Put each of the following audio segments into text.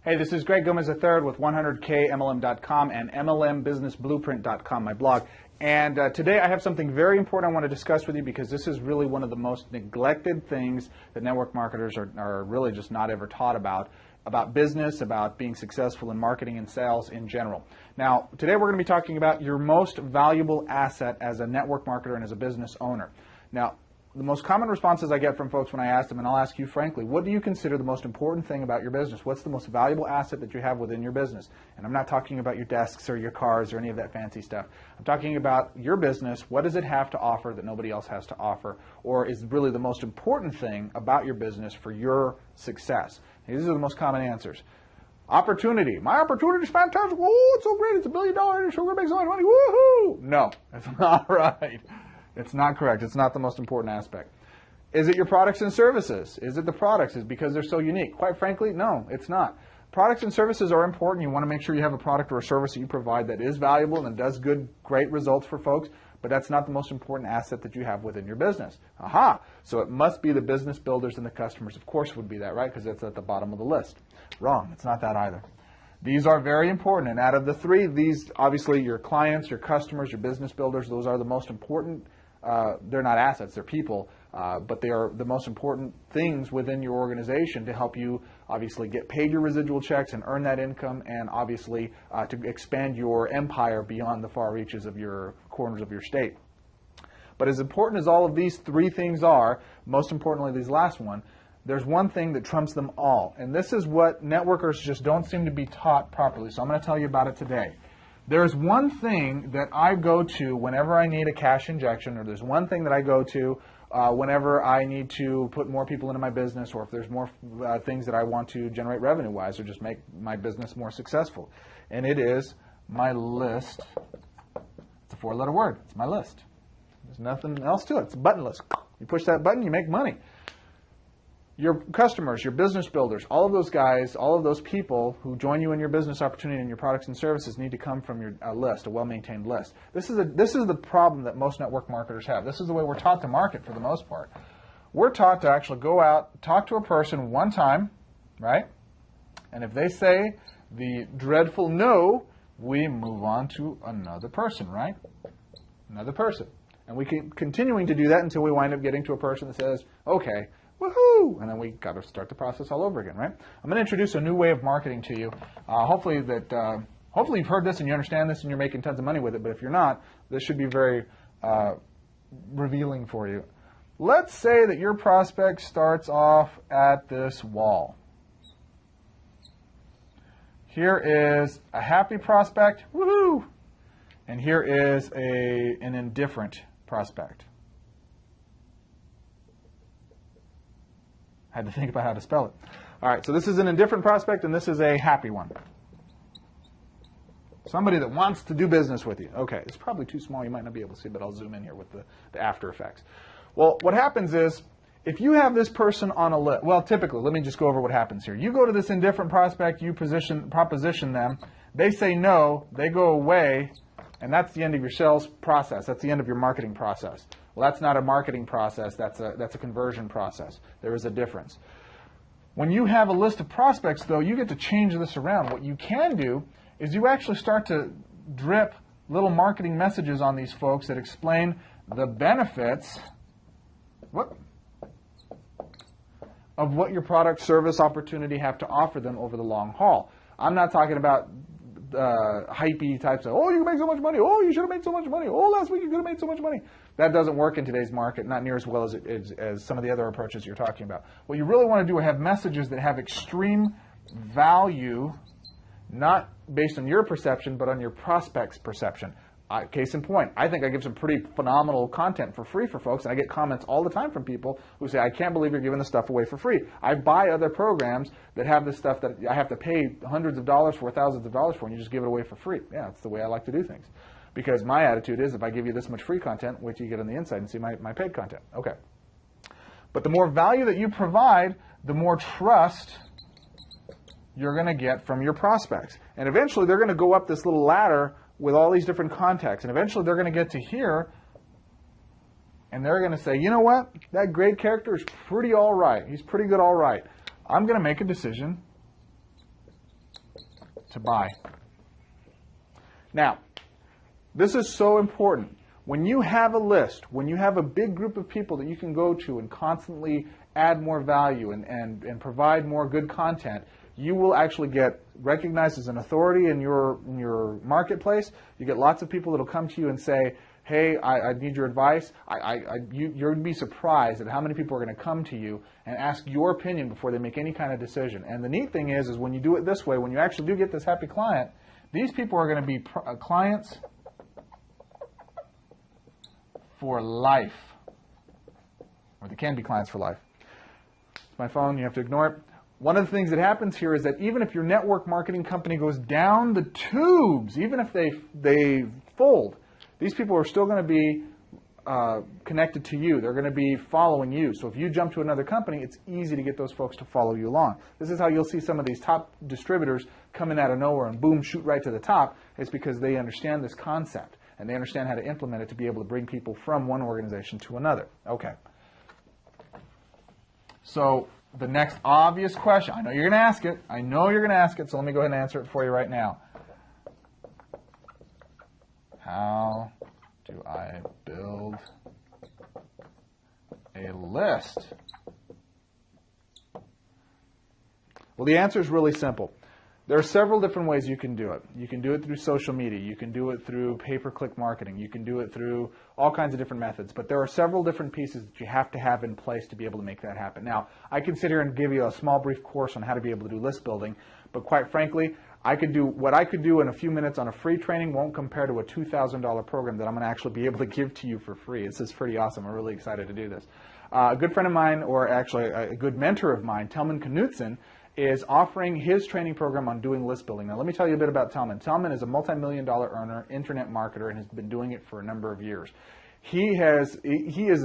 Hey, this is Greg Gomez III with 100KMLM.com and MLMBusinessBlueprint.com, my blog. And today I have something very important I want to discuss with you because this is really one of the most neglected things that network marketers are really just not ever taught about business, about being successful in marketing and sales in general. Now, today we're going to be talking about your most valuable asset as a network marketer and as a business owner. Now, the most common responses I get from folks when I ask them, and I'll ask you frankly, what do you consider the most important thing about your business? What's the most valuable asset that you have within your business? And I'm not talking about your desks or your cars or any of that fancy stuff. I'm talking about your business. What does it have to offer that nobody else has to offer? Or is really the most important thing about your business for your success? And these are the most common answers. Opportunity. My opportunity is fantastic. Oh, it's so great. It's $1 billion industry. We're going to make so much money. Woohoo! No, that's not right. It's not correct. It's not the most important aspect. Is it your products and services? Is it the products? Is it because they're so unique? Quite frankly, no, it's not. Products and services are important. You want to make sure you have a product or a service that you provide that is valuable and does great results for folks, but that's not the most important asset that you have within your business. Aha! So it must be the business builders and the customers. Of course it would be that, right? Because that's at the bottom of the list. Wrong. It's not that either. These are very important, and out of the three, these obviously your clients, your customers, your business builders, those are the most important. They're not assets, they're people, but they are the most important things within your organization to help you obviously get paid your residual checks and earn that income, and obviously to expand your empire beyond the far reaches of your corners of your state. But as important as all of these three things are, most importantly this last one, there's one thing that trumps them all, and this is what networkers just don't seem to be taught properly, so I'm going to tell you about it today. There's one thing that I go to whenever I need a cash injection, or there's one thing that I go to whenever I need to put more people into my business, or if there's more things that I want to generate revenue-wise or just make my business more successful. And it is my list. It's a four-letter word. It's my list. There's nothing else to it. It's a button list. You push that button, you make money. Your customers, your business builders, all of those guys, all of those people who join you in your business opportunity and your products and services need to come from your list, a well-maintained list. This is the problem that most network marketers have. This is the way we're taught to market for the most part. We're taught to actually go out, talk to a person one time, right? And if they say the dreadful no, we move on to another person, right? Another person. And we keep continuing to do that until we wind up getting to a person that says, okay, woohoo! And then we got to start the process all over again, right? I'm going to introduce a new way of marketing to you. Hopefully you've heard this and you understand this and you're making tons of money with it. But if you're not, this should be very revealing for you. Let's say that your prospect starts off at this wall. Here is a happy prospect, woohoo! And here is an indifferent prospect. I had to think about how to spell it. All right, so this is an indifferent prospect, and this is a happy one. Somebody that wants to do business with you. Okay, it's probably too small. You might not be able to see, but I'll zoom in here with the After Effects. Well, what happens is, if you have this person on a list, well, typically, let me just go over what happens here. You go to this indifferent prospect, you proposition them, they say no, they go away, and that's the end of your sales process. That's the end of your marketing process. Well, that's not a marketing process. That's a conversion process. There is a difference. When you have a list of prospects, though, you get to change this around. What you can do is you actually start to drip little marketing messages on these folks that explain the benefits of what your product, service, opportunity have to offer them over the long haul. I'm not talking about hypey types of, oh, you can make so much money, oh, you should have made so much money, oh, last week you could have made so much money. That doesn't work in today's market, not near as well as some of the other approaches you're talking about. What you really want to do is have messages that have extreme value, not based on your perception, but on your prospect's perception. Case in point, I think I give some pretty phenomenal content for free for folks, and I get comments all the time from people who say, I can't believe you're giving this stuff away for free. I buy other programs that have this stuff that I have to pay hundreds of dollars for, thousands of dollars for, and you just give it away for free. Yeah, that's the way I like to do things. Because my attitude is, if I give you this much free content, wait till you get on the inside and see my paid content. Okay. But the more value that you provide, the more trust you're going to get from your prospects. And eventually they're going to go up this little ladder with all these different contacts. And eventually they're going to get to here, and they're going to say, you know what? That grade character is pretty all right. He's pretty good all right. I'm going to make a decision to buy. Now, this is so important. When you have a list, when you have a big group of people that you can go to and constantly add more value and provide more good content, you will actually get recognized as an authority in your marketplace. You get lots of people that will come to you and say, hey, I need your advice. You'll be surprised at how many people are going to come to you and ask your opinion before they make any kind of decision. And the neat thing is when you do it this way, when you actually do get this happy client, these people are going to be clients for life. Or they can be clients for life. It's my phone, you have to ignore it. One of the things that happens here is that even if your network marketing company goes down the tubes, even if they fold, these people are still going to be connected to you. They're going to be following you. So if you jump to another company, it's easy to get those folks to follow you along. This is how you'll see some of these top distributors coming out of nowhere and boom, shoot right to the top. It's because they understand this concept and they understand how to implement it to be able to bring people from one organization to another. Okay. So the next obvious question, I know you're going to ask it. I know you're going to ask it, so let me go ahead and answer it for you right now. How do I build a list? Well, the answer is really simple. There are several different ways you can do it. You can do it through social media. You can do it through pay-per-click marketing. You can do it through all kinds of different methods. But there are several different pieces that you have to have in place to be able to make that happen. Now, I can sit here and give you a small, brief course on how to be able to do list building. But quite frankly, what I could do in a few minutes on a free training won't compare to a $2,000 program that I'm going to actually be able to give to you for free. This is pretty awesome. I'm really excited to do this. A good friend of mine, or actually a good mentor of mine, Telman Knutson, is offering his training program on doing list building. Now, let me tell you a bit about Telman. Telman is a multi-million-dollar earner, internet marketer, and has been doing it for a number of years. He is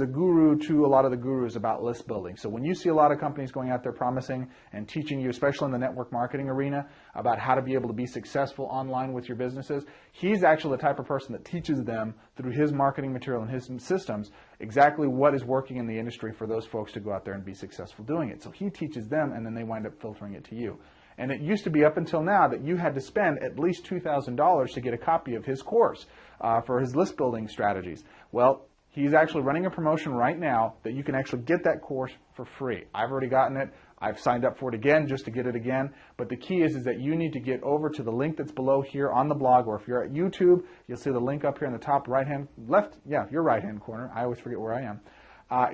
a guru to a lot of the gurus about list building. So when you see a lot of companies going out there promising and teaching you, especially in the network marketing arena, about how to be able to be successful online with your businesses, he's actually the type of person that teaches them through his marketing material and his systems exactly what is working in the industry for those folks to go out there and be successful doing it. So he teaches them, and then they wind up filtering it to you. And it used to be up until now that you had to spend at least $2,000 to get a copy of his course for his list building strategies. Well, he's actually running a promotion right now that you can actually get that course for free. I've already gotten it. I've signed up for it again just to get it again. But the key is that you need to get over to the link that's below here on the blog, or if you're at YouTube, you'll see the link up here in the top your right-hand corner. I always forget where I am.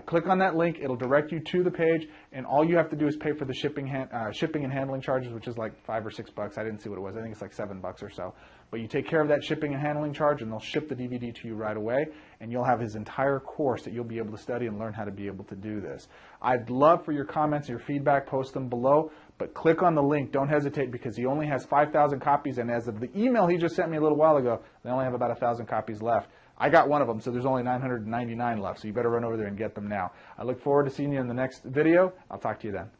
Click on that link. It'll direct you to the page, and all you have to do is pay for the shipping and handling charges, which is like $5 or $6. I didn't see what it was. I think it's like $7 or so. But you take care of that shipping and handling charge, and they'll ship the DVD to you right away, and you'll have his entire course that you'll be able to study and learn how to be able to do this. I'd love for your comments and your feedback. Post them below, but click on the link. Don't hesitate, because he only has 5,000 copies, and as of the email he just sent me a little while ago, they only have about 1,000 copies left. I got one of them, so there's only 999 left, so you better run over there and get them now. I look forward to seeing you in the next video. I'll talk to you then.